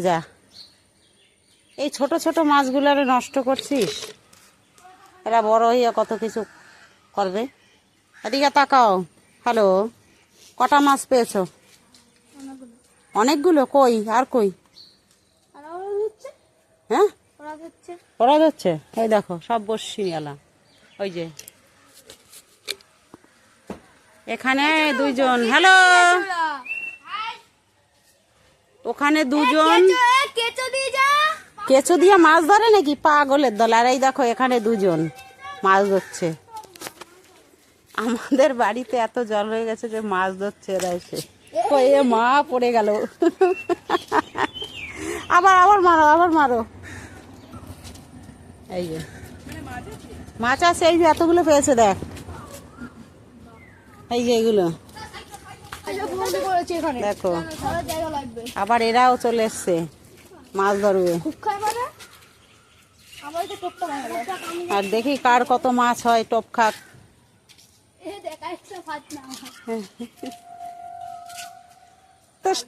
যা, এই ছোট ছোট মাছগুলোরে নষ্ট করছিস। এরা বড় হইয়া কত কিছু করবে। এদিকে তাকাও। হ্যালো, কটা মাছ পেয়েছো? অনেকগুলো। কই আর কই? হ্যাঁ, ওরা যাচ্ছে। এই দেখো সব বসছি এলা। ওই যে এখানে দুইজন। হ্যালো, ওখানে দুজন কেঁচো দিয়ে মাছ ধরে নাকি? পাগলের দল। আর এই দেখো এখানে দুজন মাছ ধরছে। আমাদের বাড়িতে এত জল হয়ে গেছে যে মাছ ধরছে এরা এসে। এ মা, পড়ে গেল। আবার আবার মারো, আবার মারো। এই যে মাছ আছে, এই যে এতগুলো পেয়েছে দেখ। এই যে এগুলো দেখো। আবার এরাও চলে এসছে মাছ ধরবে। আর দেখি কার কত মাছ হয়। টপ খাক।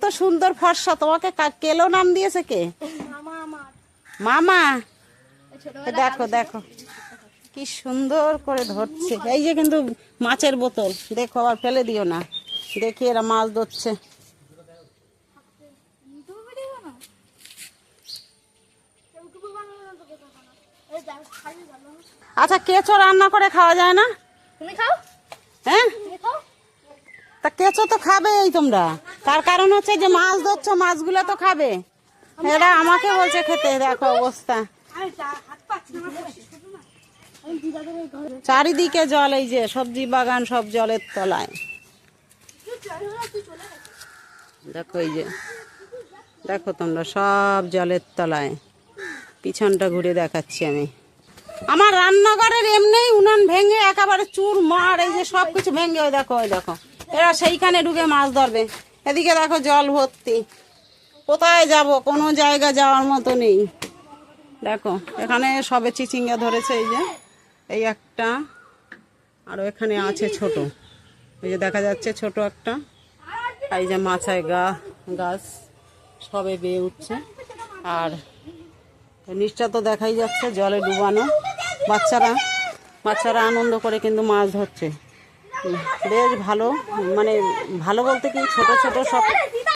তো সুন্দর ফর্সা, তোমাকে কেলো নাম দিয়েছে কে? মামা। দেখো দেখো কি সুন্দর করে ধরছে। এই যে কিন্তু মাছের বোতল দেখো, আবার ফেলে দিও না। দেখি এরা মাছ ধরছে। আচ্ছা, কেঁচো রান্না করে খাওয়া যায় না? হ্যাঁ, তা কেঁচো তো খাবেই তোমরা। তার কারণ হচ্ছে যে মাছ ধরছো, মাছগুলো তো খাবে। এরা আমাকে বলছে খেতে। দেখো অবস্থা, চারিদিকে জল। এই যে সবজি বাগান সব জলের তলায়। দেখো এই যে, দেখো তোমরা সব জলের তলায়। পিছনটা ঘুরে দেখাচ্ছি আমি। আমার রান্নাঘরের এমনি উনান ভেঙে একেবারে চুর মার। এই যে সব কিছু ভেঙে। ওই দেখো, ওই দেখো এরা সেইখানে ঢুকে মাছ ধরবে। এদিকে দেখো জল ভর্তি। কোথায় যাব? কোনো জায়গা যাওয়ার মতো নেই। দেখো এখানে সবে চিচিঙ্গা ধরেছে। এই যে এই একটা, আরো এখানে আছে ছোট। এই যে দেখা যাচ্ছে ছোট একটা। এই যে মাছায় গাছ সবে বেয়ে উঠছে। আর নিচটা তো দেখাই যাচ্ছে জলে ডুবানো। বাচ্চারা আনন্দ করে কিন্তু মাছ ধরছে। বেশ ভালো, মানে ভালো বলতে কি ছোট ছোট সব